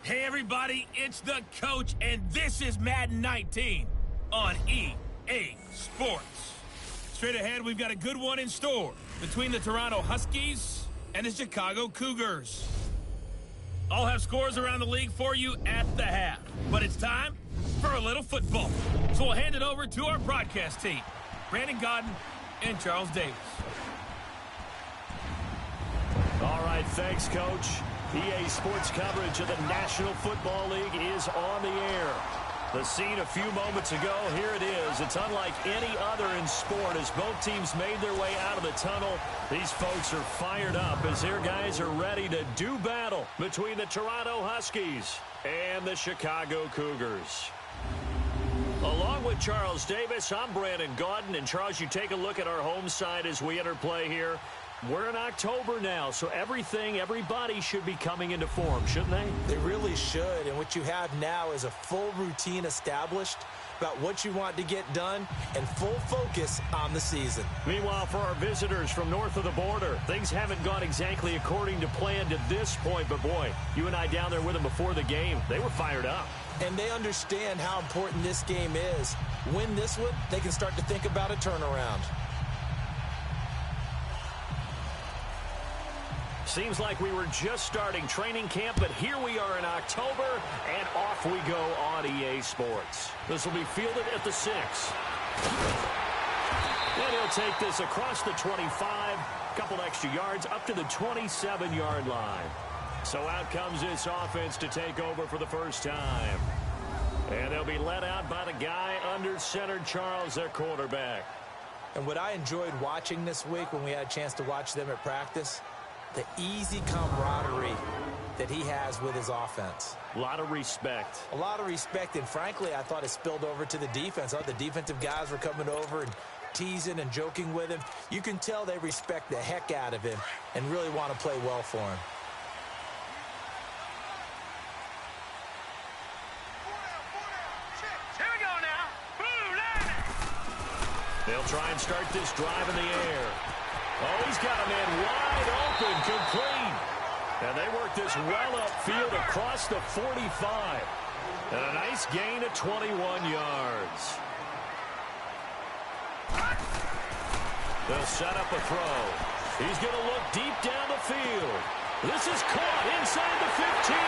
Hey everybody, it's the coach, and this is Madden 19 on EA Sports. Straight ahead, we've got a good one in store between the Toronto Huskies and the Chicago Cougars. I'll have scores around the league for you at the half, but it's time for a little football. So we'll hand it over to our broadcast team, Brandon Godden and Charles Davis. All right, thanks, Coach. EA Sports coverage of the National Football League is on the air. The scene a few moments ago, here it is. It's unlike any other in sport as both teams made their way out of the tunnel. These folks are fired up as their guys are ready to do battle between the Toronto Huskies and the Chicago Cougars. Along with Charles Davis, I'm Brandon Godden. And Charles, you take a look at our home side as we enter play here. We're in October now, so everybody should be coming into form, shouldn't they? They really should, and what you have now is a full routine established about what you want to get done and full focus on the season. Meanwhile, for our visitors from north of the border, things haven't gone exactly according to plan to this point, but boy, you and I down there with them before the game, they were fired up. And they understand how important this game is. Win this one, they can start to think about a turnaround. Seems like we were just starting training camp, but here we are in October, and off we go on EA Sports. This will be fielded at the 6. And he'll take this across the 25, couple extra yards, up to the 27-yard line. So out comes this offense to take over for the first time. And they'll be led out by the guy under center, Charles, their quarterback. And what I enjoyed watching this week when we had a chance to watch them at practice, the easy camaraderie that he has with his offense. A lot of respect. A lot of respect, and frankly, I thought it spilled over to the defense. The defensive guys were coming over and teasing and joking with him. You can tell they respect the heck out of him and really want to play well for him. Here we go now. They'll try and start this drive in the air. Oh, he's got a man wide open, complete. And they work this well upfield across the 45. And a nice gain of 21 yards. They'll set up a throw. He's going to look deep down the field. This is caught inside the 15.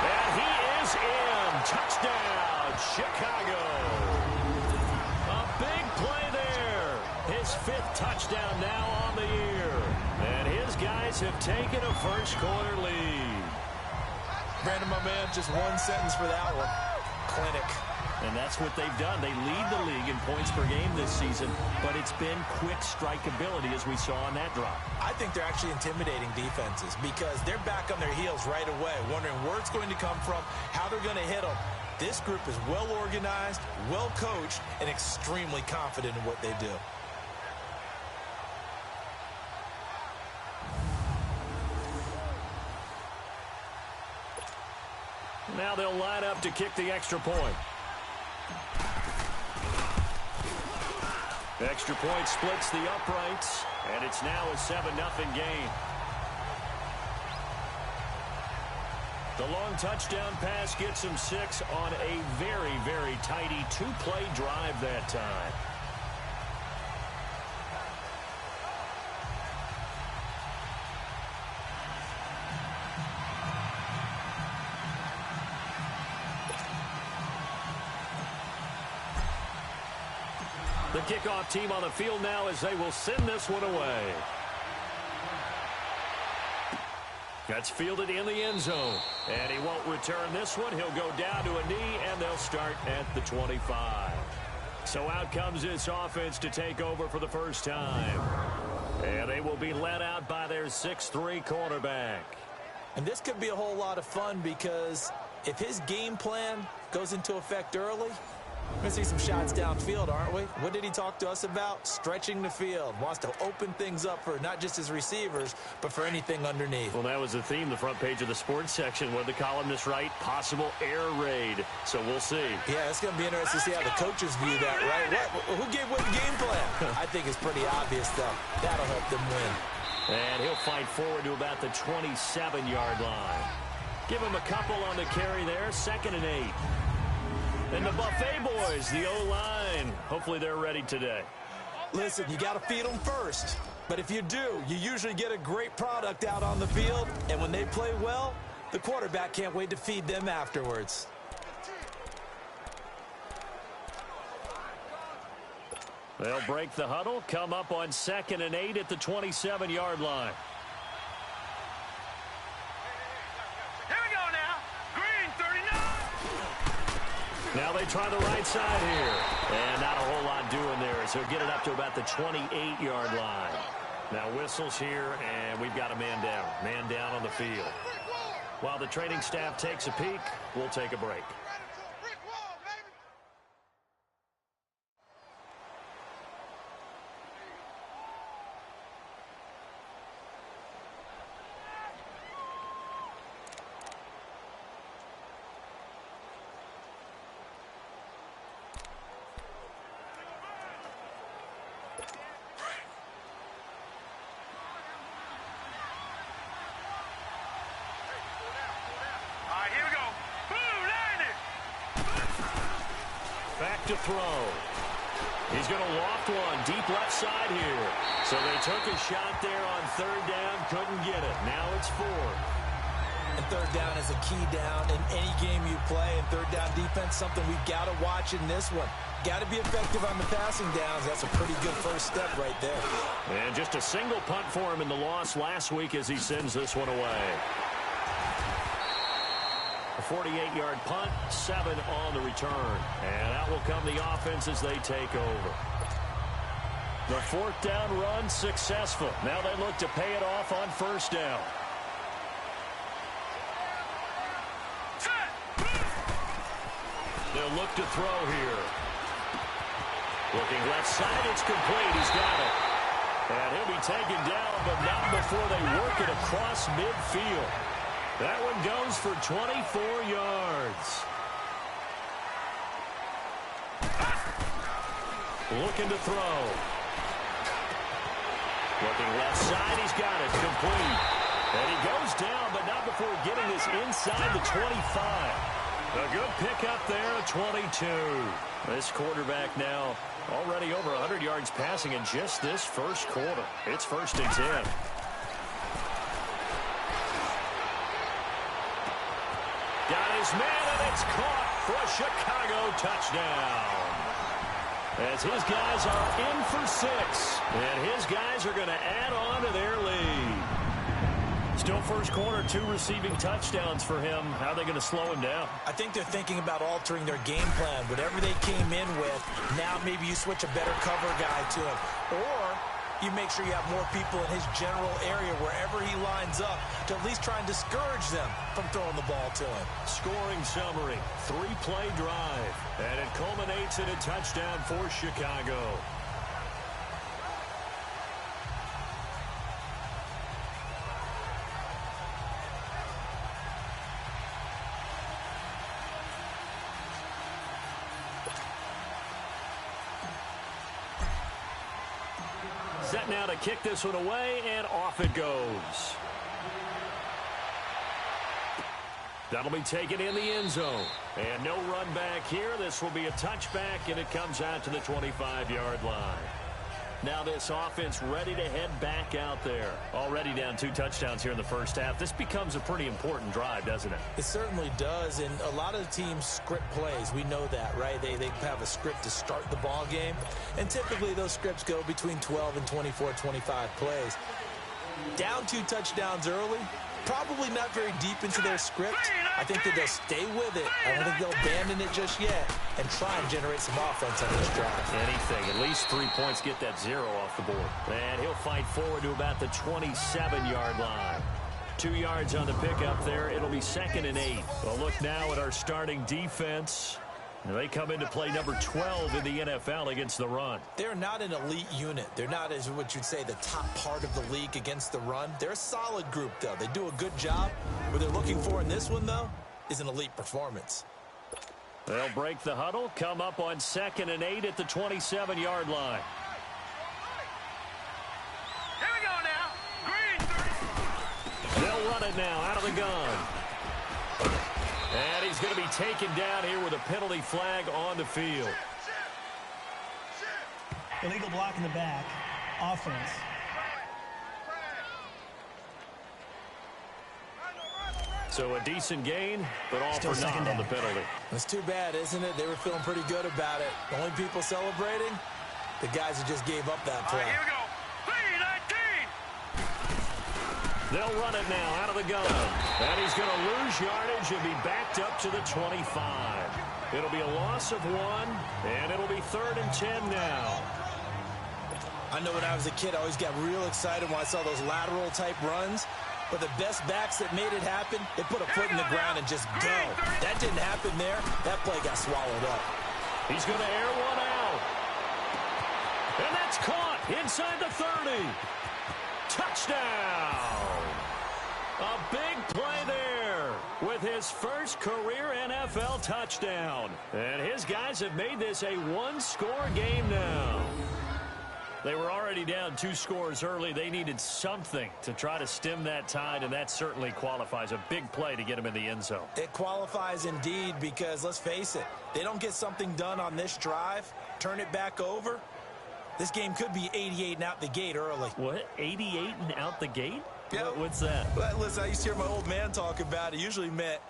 And he is in. Touchdown, Chicago. A big play there. His 5th touchdown now on the year. And his guys have taken a first-quarter lead. Brandon, my man, just one sentence for that one. Clinic. And that's what they've done. They lead the league in points per game this season, but it's been quick strike ability as we saw on that drop. I think they're actually intimidating defenses because they're back on their heels right away, wondering where it's going to come from, how they're going to hit them. This group is well organized, well coached, and extremely confident in what they do. Now they'll line up to kick the extra point. Extra point splits the uprights, and it's now a 7-0 game. The long touchdown pass gets him 6 on a very, very tidy 2-play drive that time. The kickoff team on the field now as they will send this one away. That's fielded in the end zone. And he won't return this one. He'll go down to a knee, and they'll start at the 25. So out comes this offense to take over for the first time. And they will be led out by their 6'3" cornerback. And this could be a whole lot of fun because if his game plan goes into effect early, we're going to see some shots downfield, aren't we? What did he talk to us about? Stretching the field. Wants to open things up for not just his receivers, but for anything underneath. Well, that was the theme, the front page of the sports section. What did the columnists write? Possible air raid. So we'll see. Yeah, it's going to be interesting to see how the coaches view that, right? Who gave what game plan? I think it's pretty obvious, though. That'll help them win. And he'll fight forward to about the 27-yard line. Give him a couple on the carry there, 2nd and 8. And the Buffet boys, the O-line, hopefully they're ready today. Listen, you got to feed them first. But if you do, you usually get a great product out on the field. And when they play well, the quarterback can't wait to feed them afterwards. They'll break the huddle, come up on 2nd and 8 at the 27-yard line. Here we go now. Green 39. Now they try the right side here. And not a whole lot doing there, so get it up to about the 28-yard line. Now whistles here, and we've got a man down. Man down on the field. While the training staff takes a peek, we'll take a break. To throw. He's going to loft one deep left side here. So they took a shot there on 3rd down, couldn't get it. Now it's 4th. And 3rd down is a key down in any game you play. And 3rd down defense, something we've got to watch in this one. Got to be effective on the passing downs. That's a pretty good first step right there. And just a single punt for him in the loss last week as he sends this one away. A 48-yard punt, 7 on the return. And out will come the offense as they take over. The 4th down run successful. Now they look to pay it off on 1st down. They'll look to throw here. Looking left side, it's complete. He's got it. And he'll be taken down, but not before they work it across midfield. That one goes for 24 yards. Looking to throw. Looking left side, he's got it, complete. And he goes down, but not before getting this inside the 25. A good pickup there at 22. This quarterback now already over 100 yards passing in just this first quarter. It's 1st and 10. Got his man, and it's caught for a Chicago touchdown. As his guys are in for 6, and his guys are going to add on to their lead. Still first quarter, 2 receiving touchdowns for him. How are they going to slow him down? I think they're thinking about altering their game plan. Whatever they came in with, now maybe you switch a better cover guy to him. Or you make sure you have more people in his general area wherever he lines up to at least try and discourage them from throwing the ball to him. Scoring summary, 3-play drive, and it culminates in a touchdown for Chicago. Set now to kick this one away, and off it goes. That'll be taken in the end zone. And no run back here. This will be a touchback, and it comes out to the 25-yard line. Now this offense ready to head back out there. Already down 2 touchdowns here in the first half. This becomes a pretty important drive, doesn't it? It certainly does, and a lot of teams script plays. We know that, right? They have a script to start the ball game, and typically those scripts go between 12 and 24, 25 plays. Down 2 touchdowns early, probably not very deep into their script. I think that they'll stay with it. I don't think they'll abandon it just yet and try and generate some offense on this drive. Anything. At least 3 points, get that 0 off the board. And he'll fight forward to about the 27-yard line. 2 yards on the pickup there. It'll be 2nd and 8. Well, look now at our starting defense. They come into play number 12 in the NFL against the run. They're not an elite unit. They're not, as what you'd say, the top part of the league against the run. They're a solid group, though. They do a good job. What they're looking for in this one, though, is an elite performance. They'll break the huddle, come up on 2nd and 8 at the 27-yard line. Here we go now. Green 30. They'll run it now out of the gun. he's going to be taken down here with a penalty flag on the field. Illegal block in the back. Offense. So a decent gain, but all Still for naught on the penalty. It's too bad, isn't it? They were feeling pretty good about it. The only people celebrating, the guys who just gave up that play. All right, here we go. 3-19. They'll run it now out of the gun. And he's going to lose yardage and be backed up to the 25. It'll be a loss of 1, and it'll be 3rd and 10 now. I know when I was a kid, I always got real excited when I saw those lateral-type runs. But the best backs that made it happen, they put a foot in the ground and just go. That didn't happen there. That play got swallowed up. He's going to air one out. And that's caught inside the 30. Touchdown. A big play there with his first career NFL touchdown. And his guys have made this a one-score game now. They were already down 2 scores early. They needed something to try to stem that tide, and that certainly qualifies. A big play to get him in the end zone. It qualifies indeed because, let's face it, they don't get something done on this drive, turn it back over, this game could be 88 and out the gate early. What? 88 and out the gate? Yeah. What's that? Well, listen, I used to hear my old man talk about it. Usually meant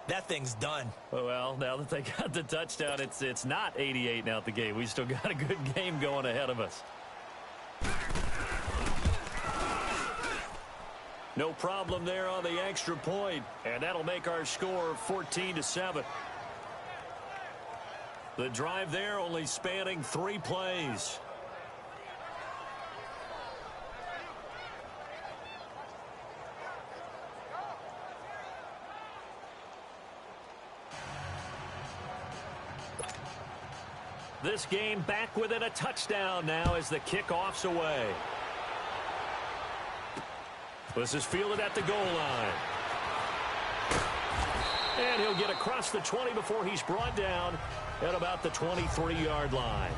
that thing's done. Well, now that they got the touchdown, it's not 88 and out the gate. We still got a good game going ahead of us. No problem there on the extra point, and that'll make our score 14-7. The drive there only spanning 3 plays. This game back within a touchdown now as the kickoff's away. This is fielded at the goal line. And he'll get across the 20 before he's brought down at about the 23-yard line.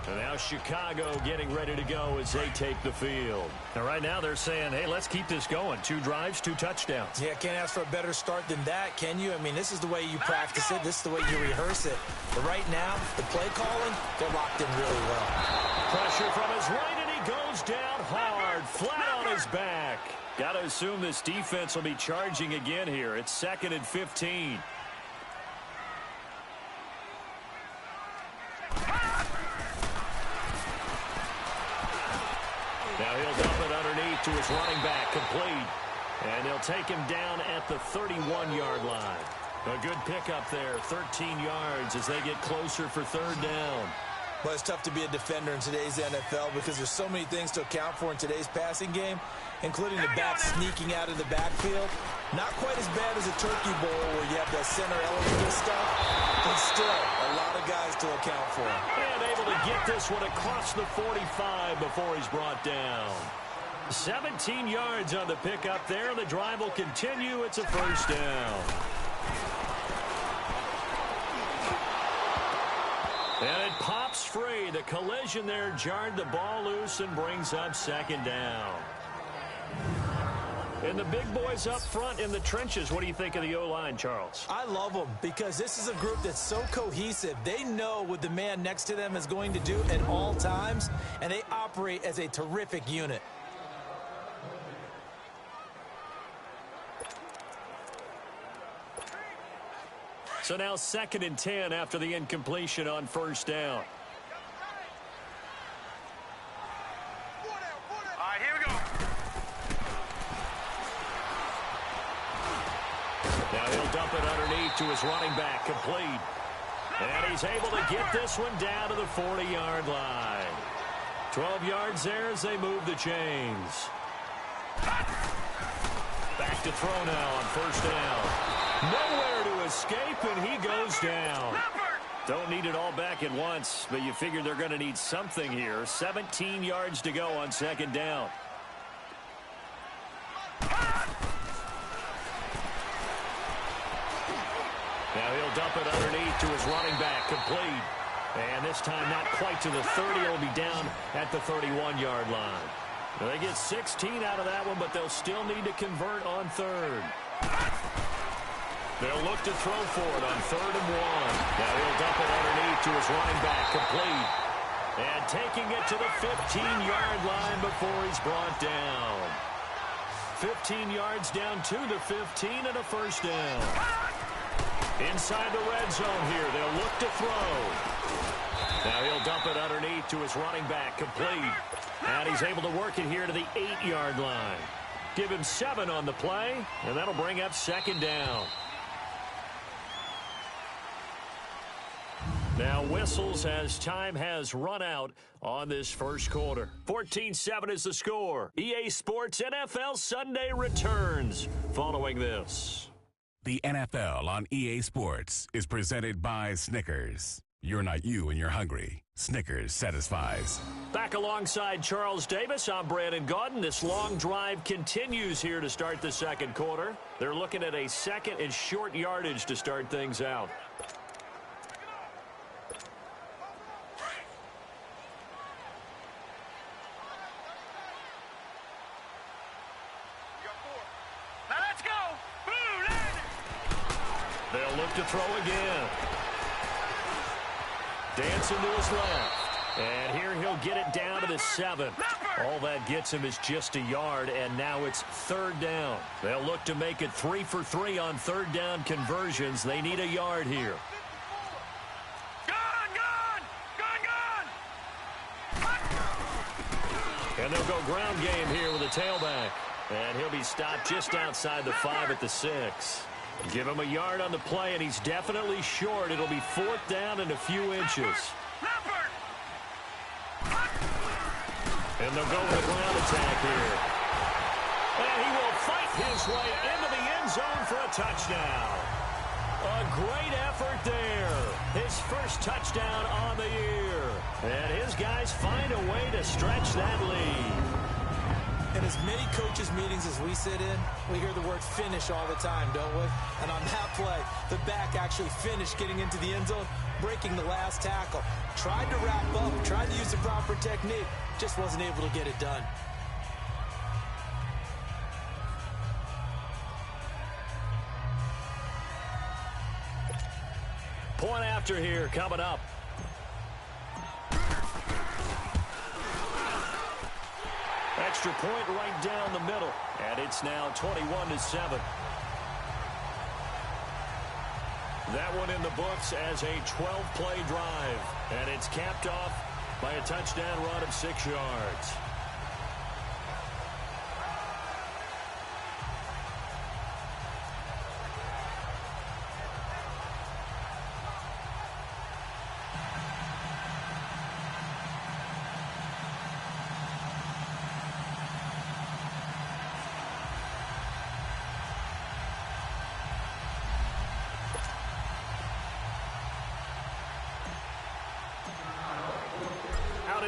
And now Chicago getting ready to go as they take the field. Now right now they're saying, hey, let's keep this going. 2 drives, 2 touchdowns. Yeah, can't ask for a better start than that, can you? I mean, this is the way you practice it. This is the way you rehearse it. But right now, the play calling, they're locked in really well. Pressure from his right, and he goes down hard, flat on his back. Got to assume this defense will be charging again here. It's 2nd and 15. Now he'll dump it underneath to his running back, complete. And they'll take him down at the 31-yard line. A good pickup there, 13 yards as they get closer for 3rd down. Well, it's tough to be a defender in today's NFL because there's so many things to account for in today's passing game, including the back sneaking out of the backfield. Not quite as bad as a turkey bowl where you have the center eligible stuff, but still a lot of guys to account for. And able to get this one across the 45 before he's brought down. 17 yards on the pickup there. The drive will continue. It's a 1st down. And it pops free. The collision there jarred the ball loose and brings up 2nd down. And the big boys up front in the trenches. What do you think of the O-line, Charles? I love them because this is a group that's so cohesive. They know what the man next to them is going to do at all times, and they operate as a terrific unit. So now 2nd and 10 after the incompletion on 1st down. All right, here we go. Now he'll dump it underneath to his running back, complete. And he's able to get this one down to the 40-yard line. 12 yards there as they move the chains. Back to throw now on 1st down. Nowhere to escape, and he goes down. Don't need it all back at once, but you figure they're going to need something here. 17 yards to go on 2nd down. Now he'll dump it underneath to his running back, complete. And this time not quite to the 30. It'll be down at the 31-yard line. Now they get 16 out of that one, but they'll still need to convert on 3rd. They'll look to throw for it on 3rd and 1. Now he'll dump it underneath to his running back, complete. And taking it to the 15-yard line before he's brought down. 15 yards down to the 15 and a first down. Inside the red zone here, they'll look to throw. Now he'll dump it underneath to his running back, complete. And he's able to work it here to the 8-yard line. Give him 7 on the play, and that'll bring up 2nd down. Now whistles as time has run out on this first quarter. 14-7 is the score. EA Sports NFL Sunday returns following this. The NFL on EA Sports is presented by Snickers. You're not you when you're hungry. Snickers satisfies. Back alongside Charles Davis, I'm Brandon Gaudin. This long drive continues here to start the second quarter. They're looking at a 2nd and short yardage to start things out. They'll look to throw again. Dancing to his left. And here he'll get it down to the 7. All that gets him is just a yard, and now it's 3rd down. They'll look to make it 3 for 3 on 3rd down conversions. They need a yard here. And they'll go ground game here with a tailback. And he'll be stopped just outside the 5 at the 6. Give him a yard on the play, and he's definitely short. It'll be 4th down and a few inches. And they'll go with a ground attack here. And he will fight his way into the end zone for a touchdown. A great effort there. His first touchdown on the year. And his guys find a way to stretch that lead. In as many coaches' meetings as we sit in, we hear the word finish all the time, don't we? And on that play, the back actually finished getting into the end zone, breaking the last tackle. Tried to wrap up, tried to use the proper technique, just wasn't able to get it done. Point after here coming up. Extra point right down the middle. And it's now 21-7. That one in the books as a 12-play drive. And it's capped off by a touchdown run of 6 yards.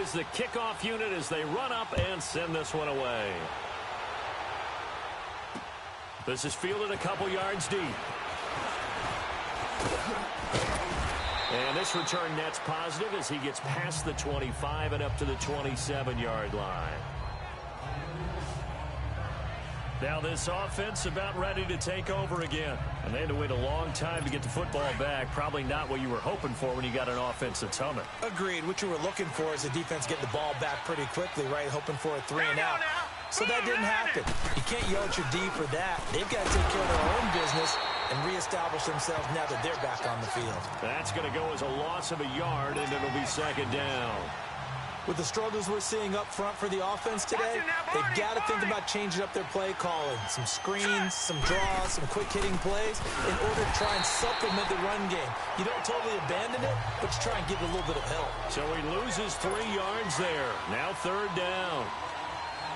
Is the kickoff unit as they run up and send this one away. This is fielded a couple yards deep. And this return net's positive as he gets past the 25 and up to the 27-yard line. Now this offense about ready to take over again. And they had to wait a long time to get the football back. Probably not what you were hoping for when you got an offense that's humming. Agreed. What you were looking for is the defense getting the ball back pretty quickly, right? Hoping for a 3 and out. So that didn't happen. You can't yell at your D for that. They've got to take care of their own business and reestablish themselves now that they're back on the field. That's going to go as a loss of a yard, and it'll be 2nd down. With the struggles we're seeing up front for the offense today, they've got to think about changing up their play calling. Some screens, some draws, some quick-hitting plays in order to try and supplement the run game. You don't totally abandon it, but you try and give it a little bit of help. So he loses 3 yards there. Now 3rd down.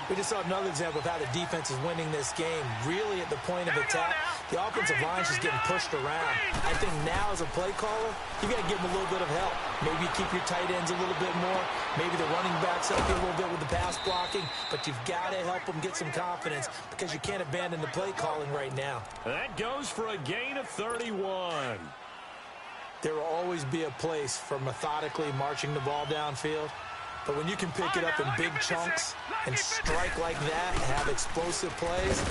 We just saw another example of how the defense is winning this game. Really at the point of attack, the offensive line is just getting pushed around. I think now as a play caller, you got to give them a little bit of help. Maybe keep your tight ends a little bit more. Maybe the running backs help you a little bit with the pass blocking. But you've got to help them get some confidence because you can't abandon the play calling right now. That goes for a gain of 31. There will always be a place for methodically marching the ball downfield. But when you can pick it up in big chunks and strike like that and have explosive plays,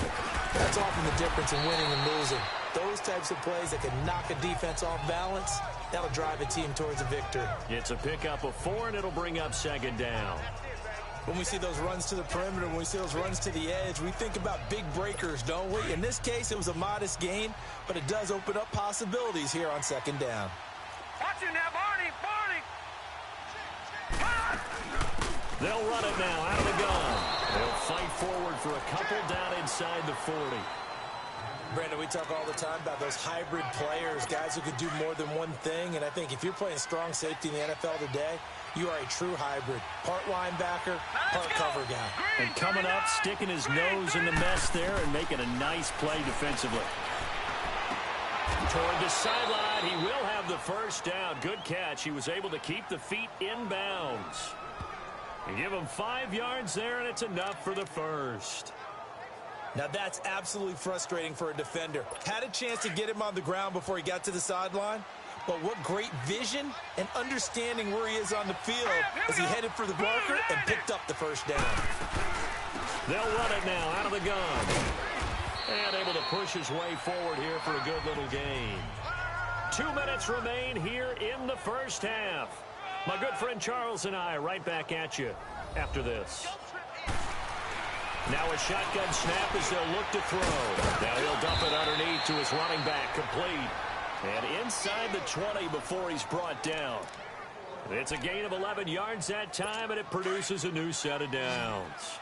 That's often the difference in winning and losing. Those types of plays that can knock a defense off balance, that'll drive a team towards a victory. It's a pickup of 4, and it'll bring up second down. When we see those runs to the perimeter, when we see those runs to the edge, we think about big breakers, don't we? In this case, it was a modest gain, but it does open up possibilities here on second down. Watch him now, Barney. They'll run it now out of the gun. They'll fight forward for a couple down inside the 40. Brandon, we talk all the time about those hybrid players, guys who could do more than one thing, and I think if you're playing strong safety in the NFL today, you are a true hybrid. Part linebacker, part cover guy. And coming up, sticking his nose in the mess there and making a nice play defensively. Toward the sideline, he will have the first down. Good catch. He was able to keep the feet in bounds. And give him 5 yards there, and it's enough for the first. Now that's absolutely frustrating for a defender. Had a chance to get him on the ground before he got to the sideline, but what great vision and understanding where he is on the field as he headed for the marker and picked up the first down. They'll run it now out of the gun. And able to push his way forward here for a good little gain. 2 minutes remain here in the first half. My good friend Charles and I right back at you after this. Now a shotgun snap as they'll look to throw. Now he'll dump it underneath to his running back, complete. And inside the 20 before he's brought down. It's a gain of 11 yards that time, and it produces a new set of downs.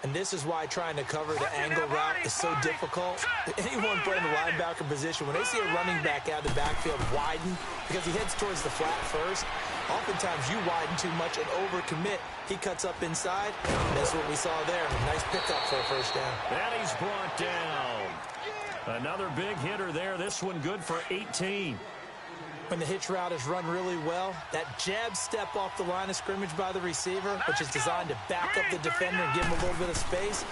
And this is why trying to cover the angle route is so difficult. Anyone playing the linebacker position, when they see a running back out of the backfield widen because he heads towards the flat first, oftentimes you widen too much and overcommit. He cuts up inside, and that's what we saw there. A nice pickup for a first down. And he's brought down. Another big hitter there. This one good for 18. When the hitch route is run really well, that jab step off the line of scrimmage by the receiver, which is designed to back up the defender and give him a little bit of space,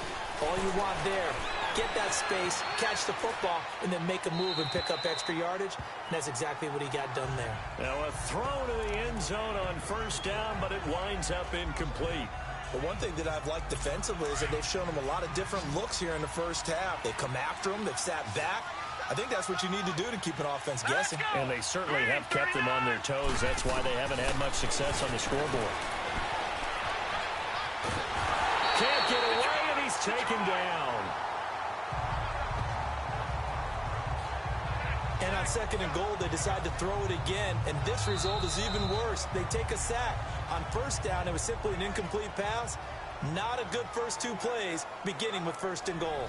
all you want there, get that space, catch the football, and then make a move and pick up extra yardage, and that's exactly what he got done there. Now a throw to the end zone on first down, but it winds up incomplete. But one thing that I've liked defensively is that they've shown him a lot of different looks here in the first half. They've come after him, they've sat back. I think that's what you need to do to keep an offense guessing. And they certainly have kept them on their toes. That's why they haven't had much success on the scoreboard. Can't get away, and he's taken down. And on second and goal, they decide to throw it again, and this result is even worse. They take a sack. On first down, it was simply an incomplete pass. Not a good first 2 plays, beginning with first and goal.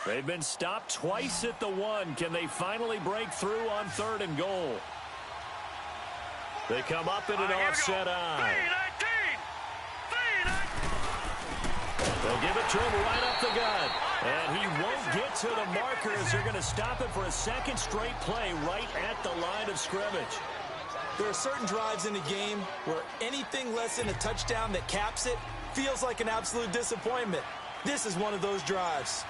They've been stopped twice at the 1. Can they finally break through on third and goal? They come up in an offset eye. They'll give it to him right up the gut. And he won't get to the marker as they're going to stop it for a second straight play right at the line of scrimmage. There are certain drives in the game where anything less than a touchdown that caps it feels like an absolute disappointment. This is one of those drives.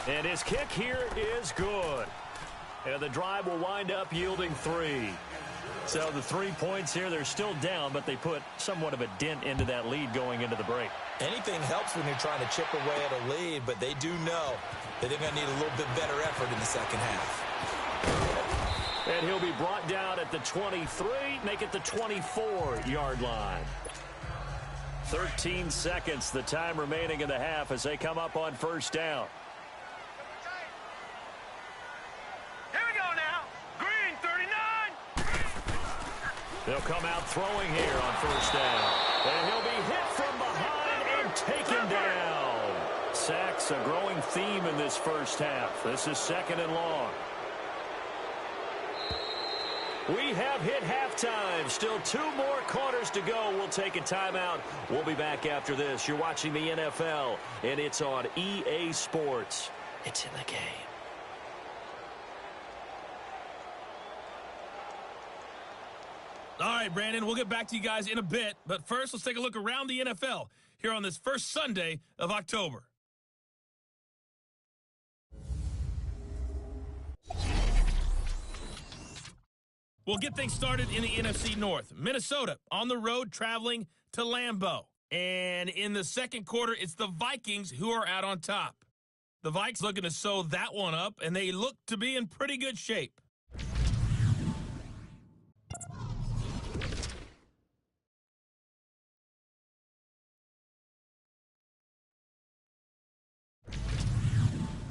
And his kick here is good. And the drive will wind up yielding 3. So the 3 points here, they're still down, but they put somewhat of a dent into that lead going into the break. Anything helps when you're trying to chip away at a lead, but they do know that they're going to need a little bit better effort in the second half. And he'll be brought down at the 23, make it the 24-yard line. 13 seconds, the time remaining in the half as they come up on first down. They'll come out throwing here on first down. And he'll be hit from behind and taken down. Sacks, a growing theme in this first half. This is second and long. We have hit halftime. Still 2 more quarters to go. We'll take a timeout. We'll be back after this. You're watching the NFL, and it's on EA Sports. It's in the game. All right, Brandon, we'll get back to you guys in a bit. But first, let's take a look around the NFL. here on this first Sunday of October. We'll get things started in the NFC North. Minnesota on the road traveling to Lambeau. And in the second quarter, it's the Vikings who are out on top. The Vikes looking to sew that one up, and they look to be in pretty good shape.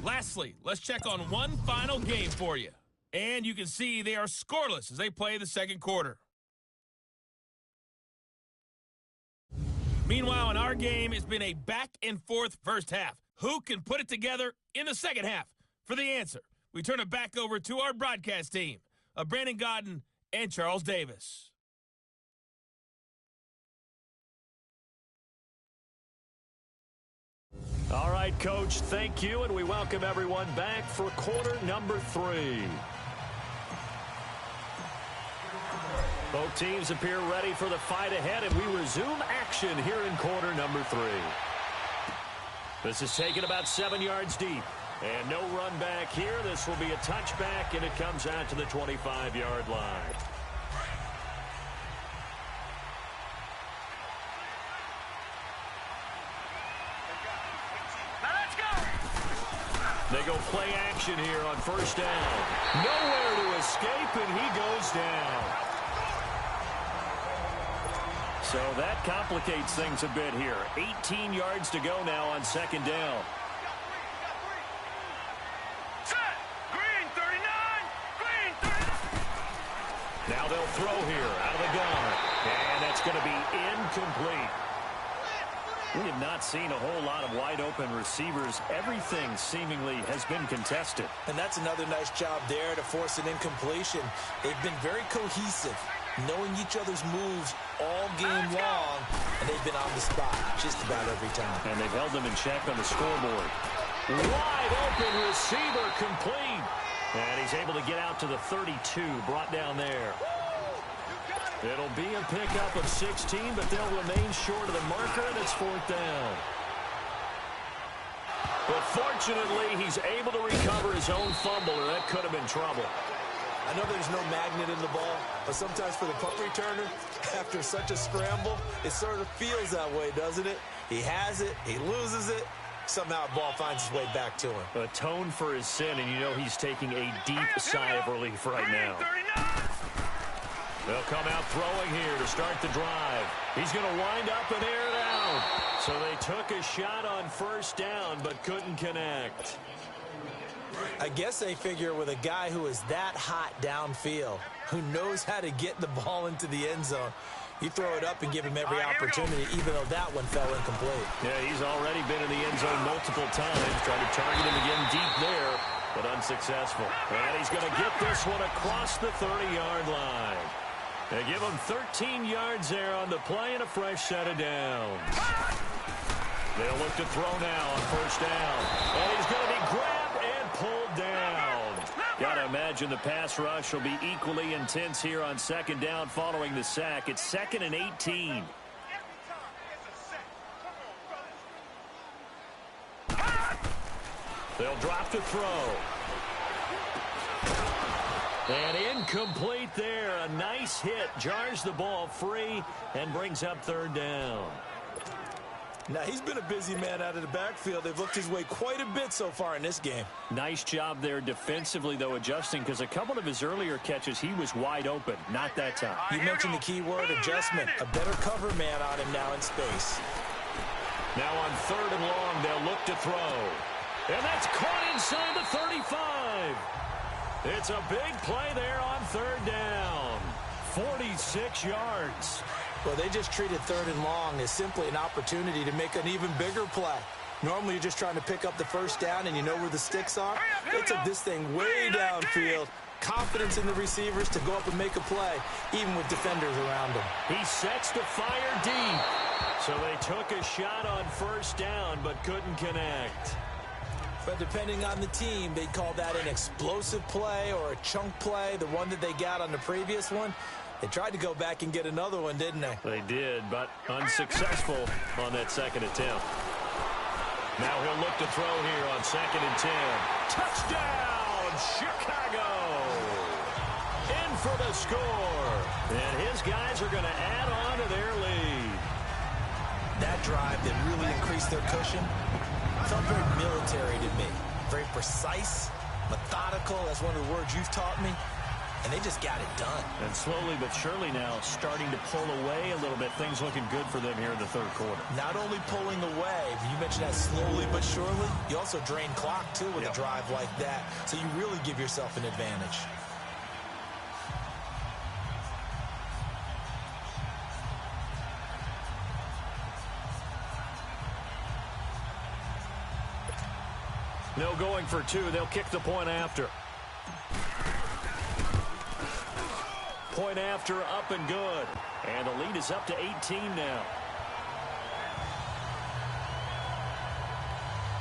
Lastly, let's check on one final game for you. And you can see they are scoreless as they play the second quarter. Meanwhile, in our game, it's been a back-and-forth first half. Who can put it together in the second half? For the answer, we turn it back over to our broadcast team of Brandon Godden and Charles Davis. All right, Coach, thank you, and we welcome everyone back for quarter number 3. Both teams appear ready for the fight ahead, and we resume action here in quarter number 3. This is taken about 7 yards deep, and no run back here. This will be a touchback, and it comes out to the 25-yard line. They go play action here on first down. Nowhere to escape, and he goes down. So that complicates things a bit here. 18 yards to go now on second down. Set. Green 39. Green 39. Now they'll throw here out of the gun. And that's going to be incomplete. We have not seen a whole lot of wide-open receivers. Everything seemingly has been contested. And that's another nice job there to force an incompletion. They've been very cohesive, knowing each other's moves all game long, and they've been on the spot just about every time. And they've held them in check on the scoreboard. Wide open receiver complete. And he's able to get out to the 32, brought down there. It'll be a pickup of 16, but they'll remain short of the marker, and it's fourth down. But fortunately, he's able to recover his own fumble, or that could have been trouble. I know there's no magnet in the ball, but sometimes for the punt returner, after such a scramble, it sort of feels that way, doesn't it? He has it, he loses it, somehow the ball finds its way back to him. Atone for his sin, and you know he's taking a deep sigh of relief right now. They'll come out throwing here to start the drive. He's going to wind up and air it out. So they took a shot on first down, but couldn't connect. I guess they figure with a guy who is that hot downfield, who knows how to get the ball into the end zone, you throw it up and give him every opportunity, even though that one fell incomplete. Yeah, he's already been in the end zone multiple times, trying to target him again deep there, but unsuccessful. And he's going to get this one across the 30-yard line. They give him 13 yards there on the play and a fresh set of downs. They'll look to throw now on first down. And he's going to be grabbed and pulled down. Got to imagine the pass rush will be equally intense here on second down following the sack. It's 2nd and 18. They'll drop to throw. And incomplete there. A nice hit. Jars the ball free and brings up third down. Now, he's been a busy man out of the backfield. They've looked his way quite a bit so far in this game. Nice job there defensively, though, adjusting, because a couple of his earlier catches, he was wide open. Not that time. You mentioned the key word, adjustment. A better cover man on him now in space. Now on third and long, they'll look to throw. And that's caught inside the 35. It's a big play there on third down. 46 yards. Well, they just treated third and long as simply an opportunity to make an even bigger play. Normally, you're just trying to pick up the first down, and you know where the sticks are. They took this thing way downfield. Confidence in the receivers to go up and make a play, even with defenders around him. He sets to fire deep. So they took a shot on first down, but couldn't connect. But depending on the team, they'd call that an explosive play or a chunk play, the one that they got on the previous one. They tried to go back and get another one, didn't they? They did, but unsuccessful on that second attempt. Now he'll look to throw here on 2nd and 10. Touchdown, Chicago! In for the score. And his guys are going to add on to their lead. That drive that really increased their cushion felt very military to me. Very precise, methodical. That's one of the words you've taught me. And they just got it done. And slowly but surely now starting to pull away a little bit. Things looking good for them here in the third quarter. Not only pulling away, you mentioned that slowly but surely, you also drain clock, too, with a drive like that. So you really give yourself an advantage. No going for two. They'll kick the point after. Point after, up and good. And the lead is up to 18 now.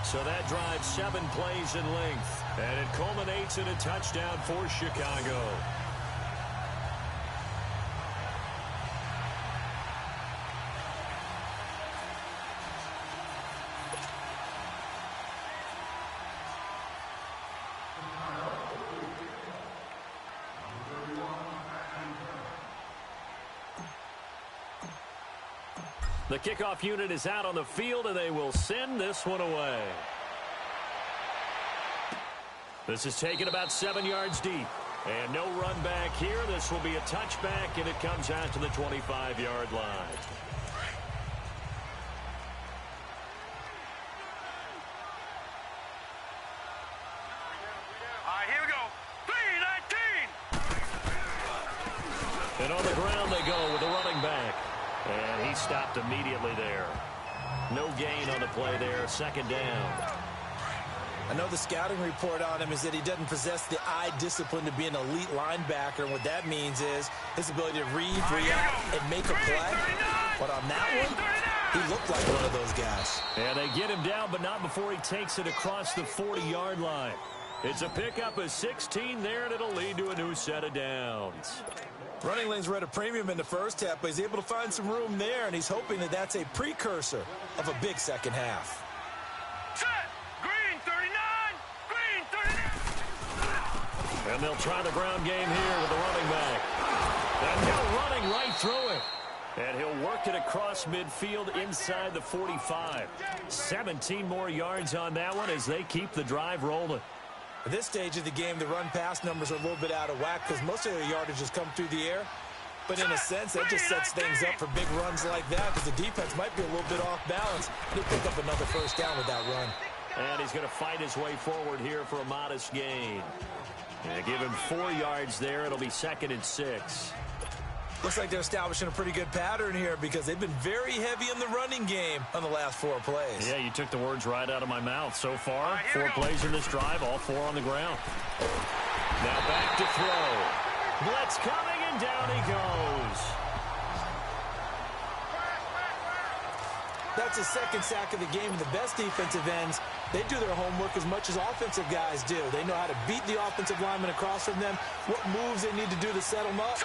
So that drives 7 plays in length. And it culminates in a touchdown for Chicago. The kickoff unit is out on the field, and they will send this one away. This is taken about 7 yards deep. And no run back here. This will be a touchback, and it comes out to the 25-yard line. All right, here we go. 3-19. And on the ground they go with the running back. And he stopped immediately there. No gain on the play there. 2nd down. I know the scouting report on him is that he doesn't possess the eye discipline to be an elite linebacker. And what that means is his ability to read, react, and make a play. But on that one, he looked like one of those guys. And they get him down, but not before he takes it across the 40-yard line. It's a pickup of 16 there, and it'll lead to a new set of downs. Running lanes were at a premium in the first half, but he's able to find some room there, and he's hoping that that's a precursor of a big second half. Set. Green 39. Green 39. And they'll try the ground game here with the running back. And now running right through it. And he'll work it across midfield inside the 45. 17 more yards on that one as they keep the drive rolling. At this stage of the game, the run-pass numbers are a little bit out of whack because most of their yardage has come through the air. But in a sense, that just sets things up for big runs like that because the defense might be a little bit off balance. He'll pick up another first down with that run. And he's going to fight his way forward here for a modest gain. And give him 4 yards there. It'll be 2nd and 6. Looks like they're establishing a pretty good pattern here because they've been very heavy in the running game on the last 4 plays. Yeah, you took the words right out of my mouth. So far, 4 plays in this drive, all 4 on the ground. Now back to throw. Blitz coming, and down he goes. That's his 2nd sack of the game, and the best defensive ends, they do their homework as much as offensive guys do. They know how to beat the offensive lineman across from them, what moves they need to do to set them up.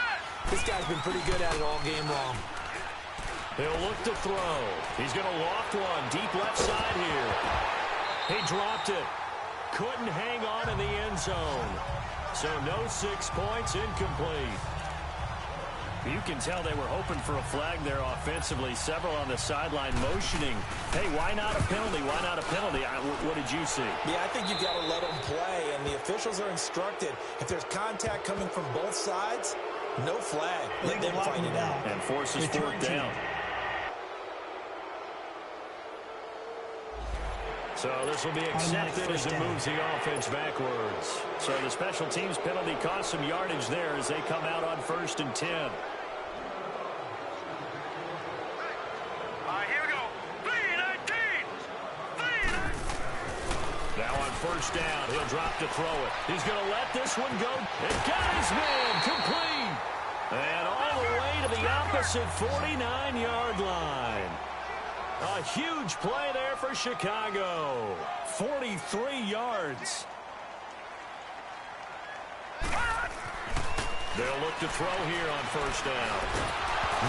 This guy's been pretty good at it all game long. He'll look to throw. He's going to loft one deep left side here. He dropped it. Couldn't hang on in the end zone. So no 6 points, incomplete. You can tell they were hoping for a flag there offensively. Several on the sideline motioning. Hey, why not a penalty? Why not a penalty? What did you see? Yeah, I think you got to let them play, and the officials are instructed. If there's contact coming from both sides, no flag. Let them fight it out. And forces 4th down. So this will be accepted as it moves the offense backwards. So the special teams penalty cost some yardage there as they come out on 1st and 10. All right, here we go. 3-19. 3-19. Now on 1st down, he'll drop to throw it. He's going to let this one go. It got his man complete. And all the way to the opposite 49-yard line. A huge play there for Chicago. 43 yards. They'll look to throw here on first down.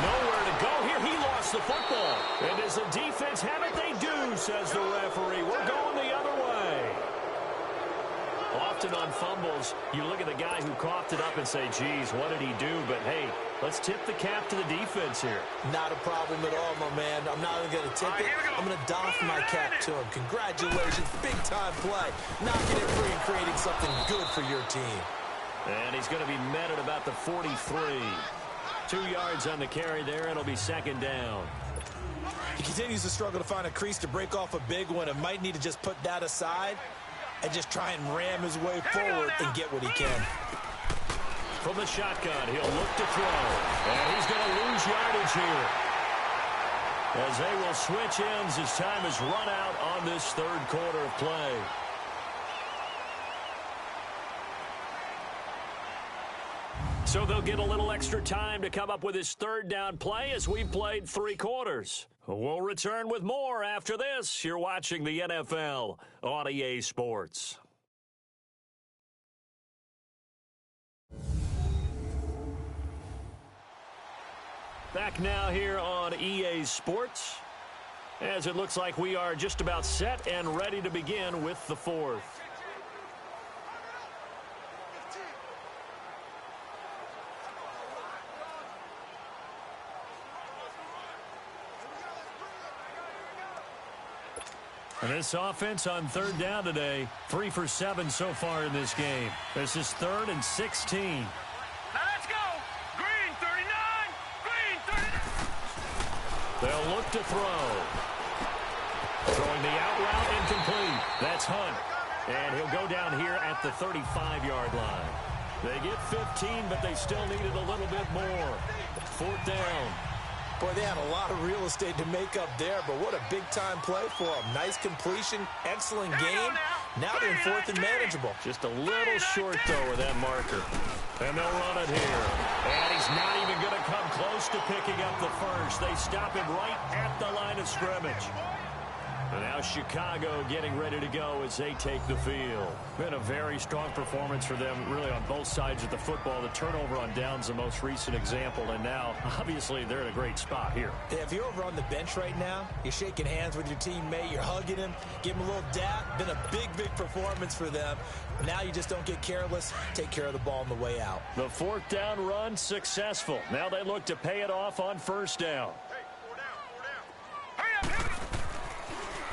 Nowhere to go here. He lost the football. And does the defense have it? They do, says the referee. We're going the other way. Often on fumbles, you look at the guy who coughed it up and say, geez, what did he do? But, hey, let's tip the cap to the defense here. Not a problem at all, my man. I'm not even going to tip it. I'm going to doff my cap to him. Congratulations. Big-time play. Knocking it free and creating something good for your team. And he's going to be met at about the 43. 2 yards on the carry there. It'll be second down. He continues to struggle to find a crease to break off a big one and might need to just put that aside and just try and ram his way forward and get what he can. From the shotgun, he'll look to throw. And he's going to lose yardage here, as they will switch ends as time has run out on this third quarter of play. So they'll get a little extra time to come up with his third down play as we've played 3 quarters. We'll return with more after this. You're watching the NFL on EA Sports. Back now here on EA Sports, as it looks like we are just about set and ready to begin with the fourth. And this offense on third down today, 3 for 7 so far in this game. This is 3rd and 16. Now let's go. Green 39. Green 39. They'll look to throw. Throwing the out route incomplete. That's Hunt. And he'll go down here at the 35-yard line. They get 15, but they still needed a little bit more. 4th down. Boy, they had a lot of real estate to make up there, but what a big-time play for them. Nice completion, excellent game. Now they're in 4th and manageable. Just a little short, though, with that marker. And they'll run it here. And he's not even going to come close to picking up the first. They stop him right at the line of scrimmage. And now Chicago getting ready to go as they take the field. Been a very strong performance for them, really, on both sides of the football. The turnover on downs, the most recent example, and now, obviously, they're in a great spot here. Yeah, if you're over on the bench right now, you're shaking hands with your teammate, you're hugging him, give him a little dap. Been a big, big performance for them. Now you just don't get careless. Take care of the ball on the way out. The 4th down run successful. Now they look to pay it off on first down.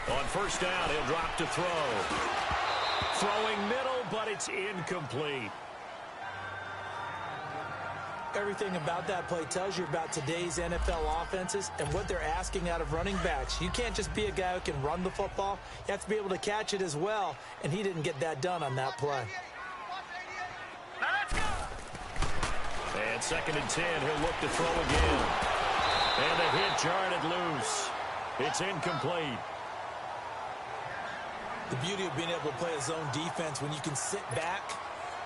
On first down, he'll drop to throw. Throwing middle, but it's incomplete. Everything about that play tells you about today's NFL offenses and what they're asking out of running backs. You can't just be a guy who can run the football. You have to be able to catch it as well, and he didn't get that done on that play. And 2nd and 10, he'll look to throw again. And the hit jarred it loose. It's incomplete. The beauty of being able to play a zone defense when you can sit back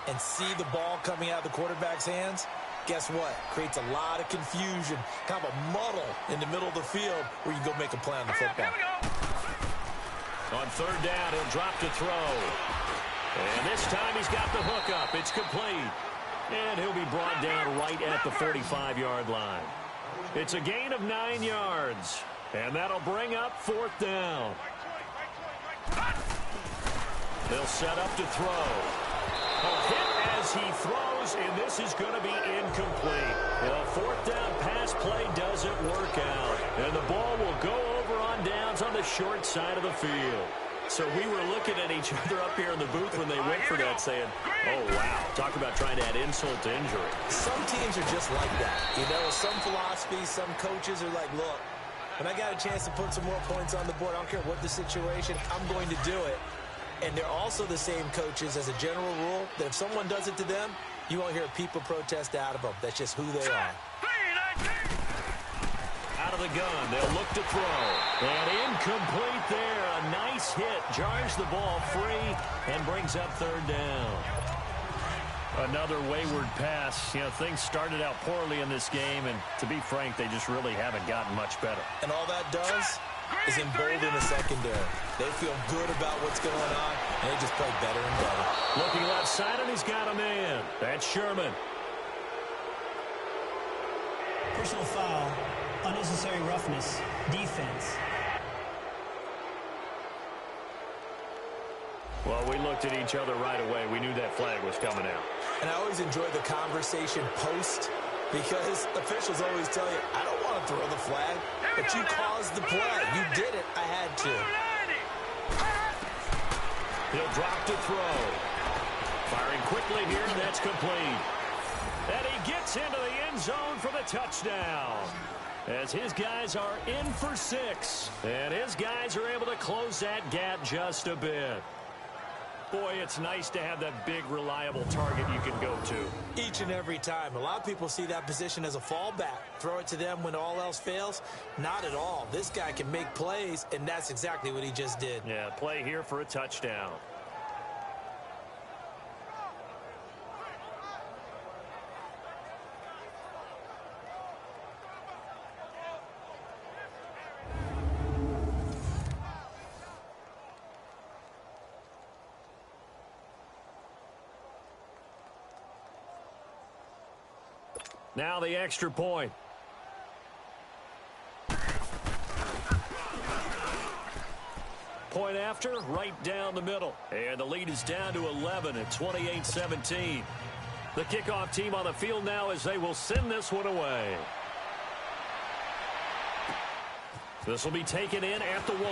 and see the ball coming out of the quarterback's hands, guess what? Creates a lot of confusion, kind of a muddle in the middle of the field where you can go make a play on the football. On 3rd down, he'll drop to throw. And this time he's got the hook up. It's complete. And he'll be brought down right at the 45-yard line. It's a gain of 9 yards. And that'll bring up 4th down. They'll set up to throw. A hit as he throws, and this is going to be incomplete. A 4th down pass play doesn't work out. And the ball will go over on downs on the short side of the field. So we were looking at each other up here in the booth when they went for that, saying, oh, wow, talk about trying to add insult to injury. Some teams are just like that. You know, some philosophies, some coaches are like, look, when I got a chance to put some more points on the board, I don't care what the situation, I'm going to do it. And they're also the same coaches as a general rule that if someone does it to them, you won't hear people protest out of them. That's just who they are. Out of the gun, they'll look to throw. And incomplete there. A nice hit. Jars the ball free and brings up 3rd down. Another wayward pass. You know, things started out poorly in this game, and to be frank, they just really haven't gotten much better. And all that does is embolden the secondary. They feel good about what's going on, and they just play better and better. Looking left side, and he's got a man. That's Sherman. Personal foul, unnecessary roughness, defense. Well, we looked at each other right away. We knew that flag was coming out. And I always enjoy the conversation post because officials always tell you, I don't want to throw the flag, but you caused the play. You did it. I had to. He'll drop to throw. Firing quickly here, and that's complete. And he gets into the end zone for the touchdown. As his guys are in for 6. And his guys are able to close that gap just a bit. Boy, it's nice to have that big, reliable target you can go to. Each and every time. A lot of people see that position as a fallback. Throw it to them when all else fails. Not at all. This guy can make plays, and that's exactly what he just did. Yeah, play here for a touchdown. Now the extra point. Point after, right down the middle. And the lead is down to 11 at 28-17. The kickoff team on the field now as they will send this one away. This will be taken in at the 1.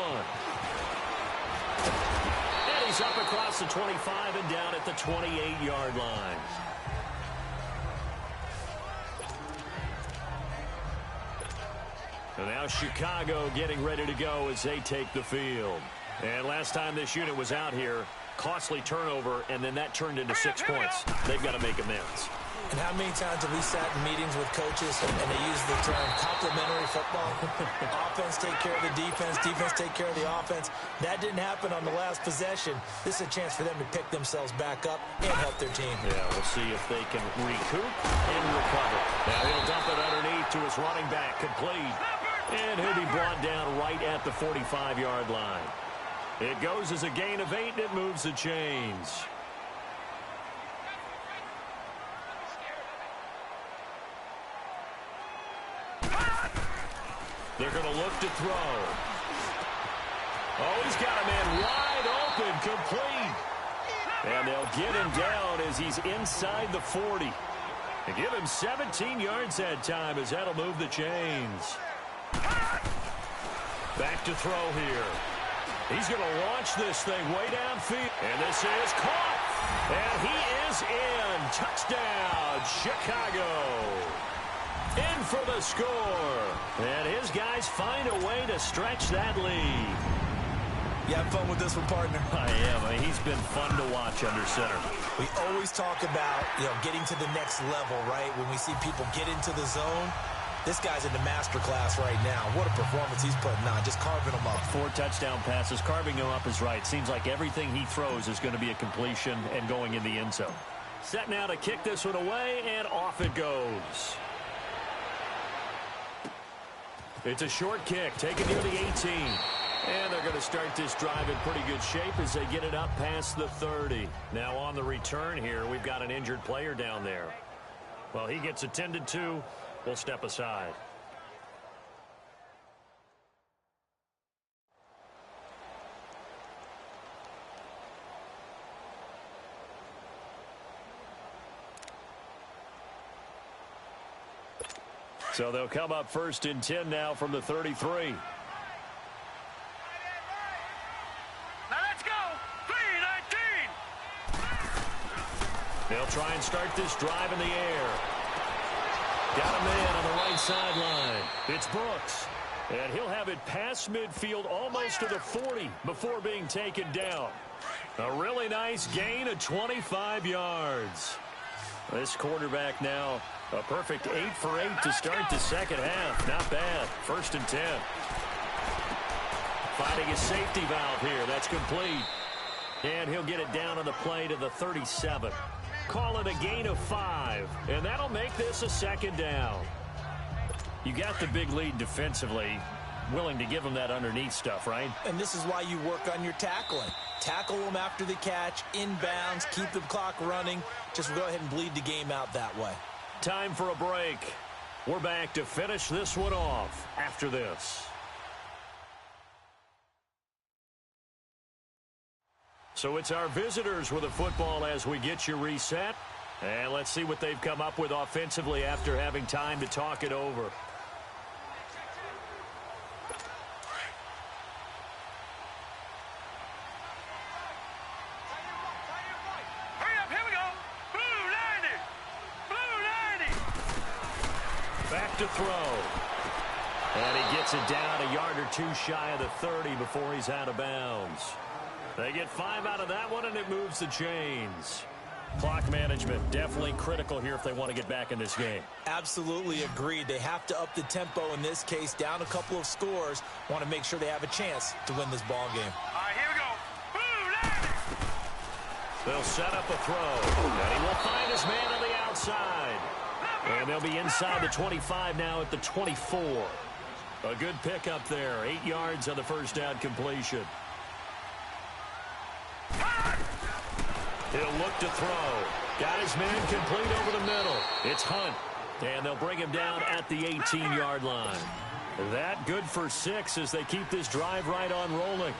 And he's up across the 25 and down at the 28-yard line. And now Chicago getting ready to go as they take the field. And last time this unit was out here, costly turnover, and then that turned into 6 points. They've got to make amends. And how many times have we sat in meetings with coaches and they use the term complementary football? Offense take care of the defense, defense take care of the offense. That didn't happen on the last possession. This is a chance for them to pick themselves back up and help their team. Yeah, we'll see if they can recoup and recover. Now he'll dump it underneath to his running back, complete. And he'll be brought down right at the 45-yard line. It goes as a gain of 8, and it moves the chains. They're going to look to throw. Oh, he's got a man wide open, complete. And they'll get him down as he's inside the 40. And give him 17 yards that time as that'll move the chains. Back to throw here. He's going to launch this thing way downfield. And this is caught. And he is in. Touchdown, Chicago. In for the score. And his guys find a way to stretch that lead. You having fun with this one, partner? I am. I mean, he's been fun to watch under center. We always talk about, getting to the next level, right? When we see people get into the zone, this guy's in the master class right now. What a performance he's putting on, just carving them up. 4 touchdown passes. Carving them up is right. Seems like everything he throws is going to be a completion and going in the end zone. Set now to kick this one away, and off it goes. It's a short kick, taken near the 18. And they're going to start this drive in pretty good shape as they get it up past the 30. Now on the return here, we've got an injured player down there. Well, he gets attended to. We'll step aside. So they'll come up 1st and 10 now from the 33. Now let's go. 3-19. They'll try and start this drive in the air. Got a man on the right sideline. It's Brooks. And he'll have it past midfield almost to the 40 before being taken down. A really nice gain of 25 yards. This quarterback now a perfect 8 for 8 to start the second half. Not bad. 1st and 10. Finding his safety valve here. That's complete. And he'll get it down on the play to the 37. Call it a gain of 5. And that'll make this a 2nd down. You got the big lead defensively. Willing to give them that underneath stuff, right? And this is why you work on your tackling. Tackle them after the catch, inbounds, keep the clock running. Just go ahead and bleed the game out that way. Time for a break. We're back to finish this one off after this. So it's our visitors with the football as we get you reset. And let's see what they've come up with offensively after having time to talk it over. Hurry up, here we go. Blue 90. Blue 90. Back to throw. And he gets it down a yard or two shy of the 30 before he's out of bounds. They get 5 out of that one, and it moves the chains. Clock management definitely critical here if they want to get back in this game. Absolutely agreed. They have to up the tempo in this case, down a couple of scores. Want to make sure they have a chance to win this ball game. All right, here we go. Blue 90. They'll set up a throw, and he will find his man on the outside. And they'll be inside the 25 now at the 24. A good pickup there, 8 yards on the first down completion. He'll look to throw. Got his man complete over the middle. It's Hunt. And they'll bring him down at the 18-yard line. That good for 6 as they keep this drive right on rolling.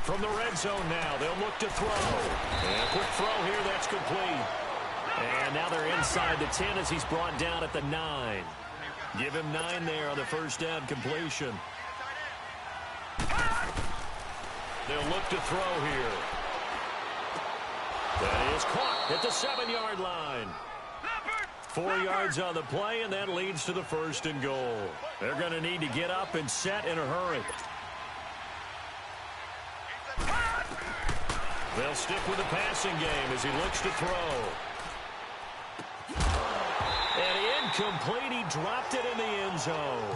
From the red zone now, they'll look to throw. And a quick throw here, that's complete. And now they're inside the 10 as he's brought down at the 9. Give him 9 there on the first down completion. They'll look to throw here. That is caught at the 7-yard line. 4 yards on the play, and that leads to the 1st and goal. They're going to need to get up and set in a hurry. They'll stick with the passing game as he looks to throw. And incomplete. He dropped it in the end zone.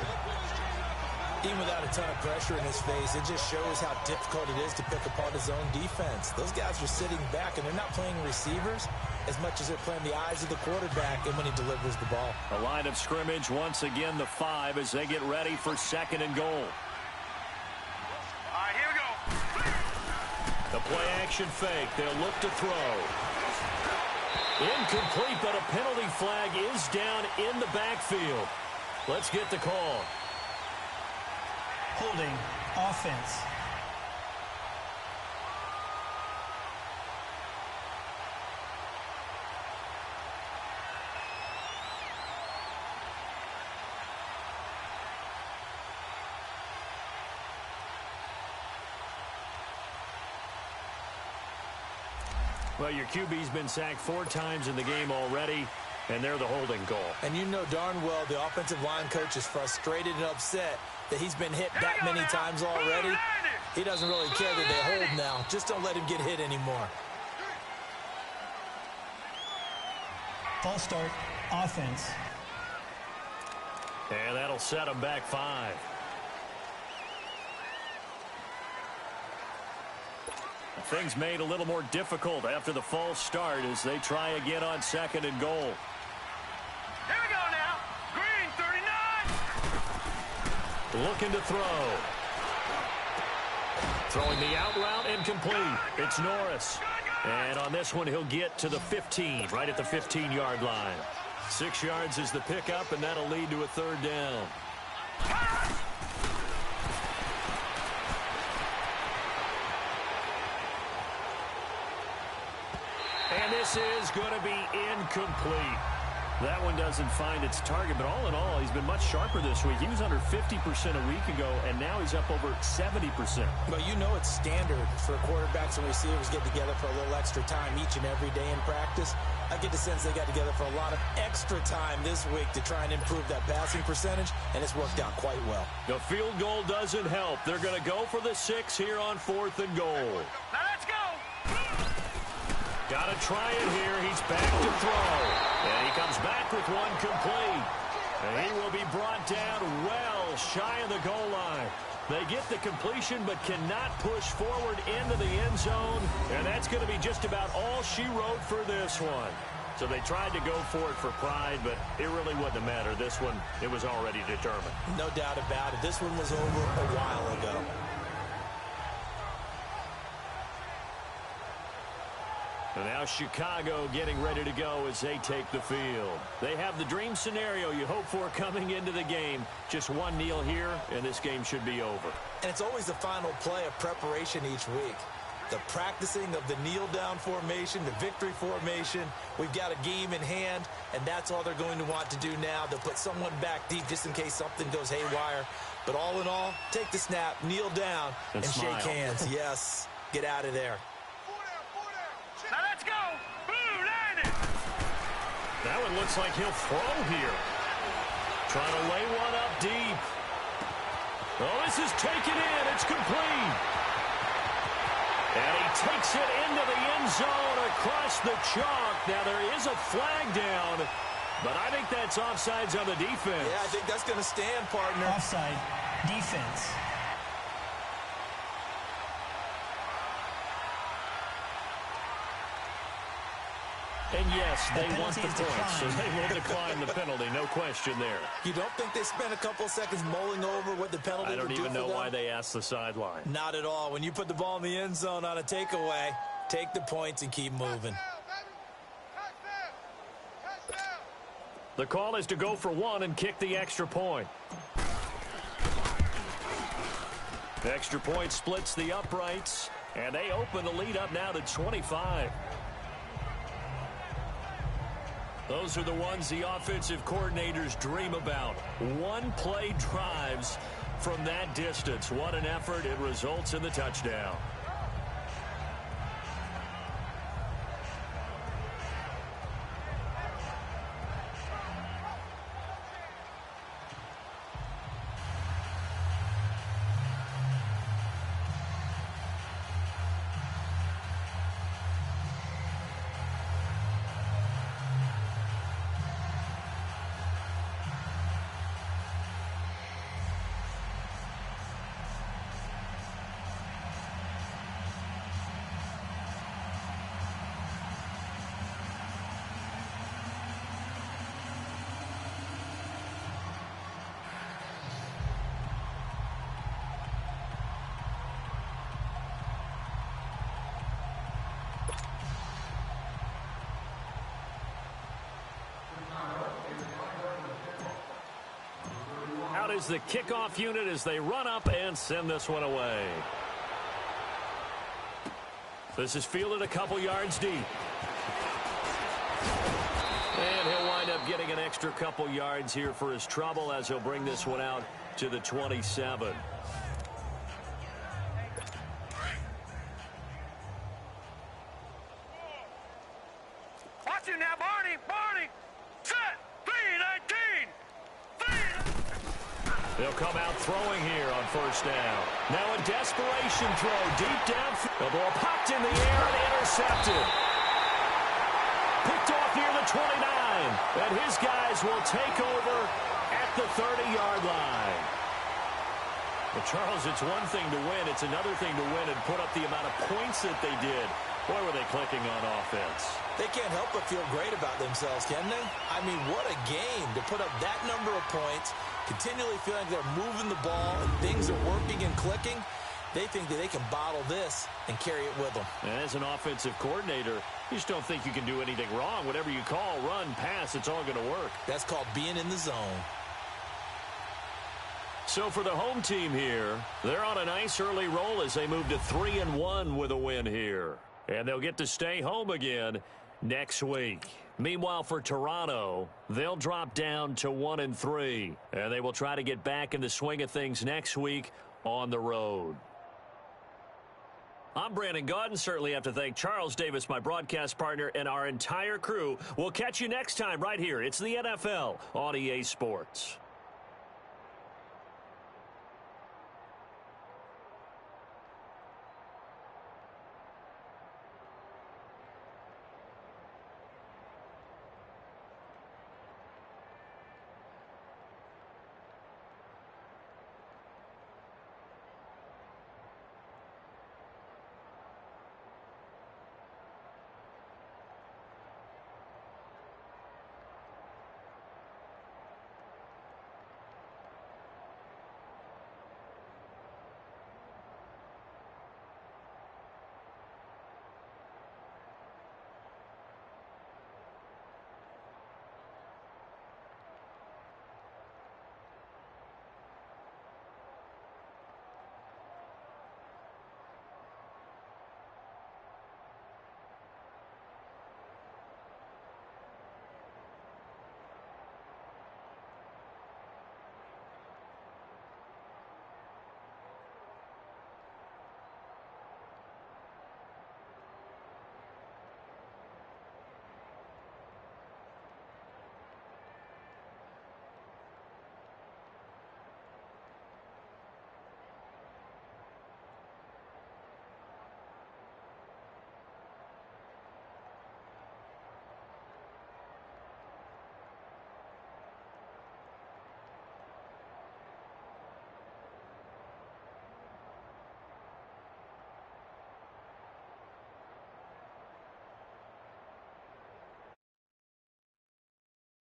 Even without a ton of pressure in his face, it just shows how difficult it is to pick apart his own defense. Those guys are sitting back, and they're not playing receivers as much as they're playing the eyes of the quarterback and when he delivers the ball. A line of scrimmage, once again, the 5 as they get ready for 2nd and goal. All right, here we go. The play-action fake. They'll look to throw. Incomplete, but a penalty flag is down in the backfield. Let's get the call. Holding offense. Well, your QB's been sacked 4 times in the game already, and they're the holding call. And you know darn well the offensive line coach is frustrated and upset that he's been hit that many times already. He doesn't really care that they hold now. Just don't let him get hit anymore. False start, offense. And that'll set them back 5. Things made a little more difficult after the false start as they try again on 2nd and goal. Here we go now. Green 39. Looking to throw. Throwing the out route incomplete. It's Norris. And on this one, he'll get to the 15, right at the 15-yard line. 6 yards is the pickup, and that'll lead to a 3rd down. And this is going to be incomplete. That one doesn't find its target, but all in all, he's been much sharper this week. He was under 50% a week ago, and now he's up over 70%. Well, you know it's standard for quarterbacks and receivers get together for a little extra time each and every day in practice. I get the sense they got together for a lot of extra time this week to try and improve that passing percentage, and it's worked out quite well. The field goal doesn't help. They're going to go for the 6 here on 4th and goal. Now let's go. Got to try it here. He's back to throw. And he comes back with one complete. And he will be brought down well shy of the goal line. They get the completion but cannot push forward into the end zone. And that's going to be just about all she wrote for this one. So they tried to go for it for pride, but it really wouldn't matter. This one, it was already determined. No doubt about it. This one was over a while ago. And now Chicago getting ready to go as they take the field. They have the dream scenario you hope for coming into the game. Just one kneel here, and this game should be over. And it's always the final play of preparation each week. The practicing of the kneel-down formation, the victory formation. We've got a game in hand, and that's all they're going to want to do now. They'll put someone back deep just in case something goes haywire. But all in all, take the snap, kneel down, and shake hands. Yes, get out of there. Now let's go. Blue, line it. That one looks like he'll throw here. Trying to lay one up deep. Oh, this is taken in. It's complete. And he takes it into the end zone across the chalk. Now there is a flag down, but I think that's offsides on the defense. Yeah, I think that's going to stand, partner. Offside. Defense. And yes, they want the points, so they will decline the penalty. No question there. You don't think they spent a couple seconds mulling over what the penalty would do for them? I don't even know why they asked the sideline. Not at all. When you put the ball in the end zone on a takeaway, take the points and keep moving. The call is to go for one and kick the extra point. The extra point splits the uprights, and they open the lead up now to 25. Those are the ones the offensive coordinators dream about. One-play drives from that distance. What an effort. It results in the touchdown. Out is the kickoff unit as they run up and send this one away. This is fielded a couple yards deep. And he'll wind up getting an extra couple yards here for his trouble as he'll bring this one out to the 27. Watch it now, Barney. Barney. Set. 3-19. They'll come out throwing here on first down. Now a desperation throw deep down. The ball popped in the air and intercepted. Picked off near the 29. And his guys will take over at the 30-yard line. But, Charles, it's one thing to win. It's another thing to win and put up the amount of points that they did. Boy, were they clicking on offense. They can't help but feel great about themselves, can they? I mean, what a game to put up that number of points, continually feeling like they're moving the ball and things are working and clicking. They think that they can bottle this and carry it with them. And as an offensive coordinator, you just don't think you can do anything wrong. Whatever you call, run, pass, it's all going to work. That's called being in the zone. So for the home team here, they're on a nice early roll as they move to 3-1 with a win here. And they'll get to stay home again next week. Meanwhile, for Toronto, they'll drop down to 1-3. And they will try to get back in the swing of things next week on the road. I'm Brandon Gaudin. Certainly have to thank Charles Davis, my broadcast partner, and our entire crew. We'll catch you next time right here. It's the NFL on EA Sports.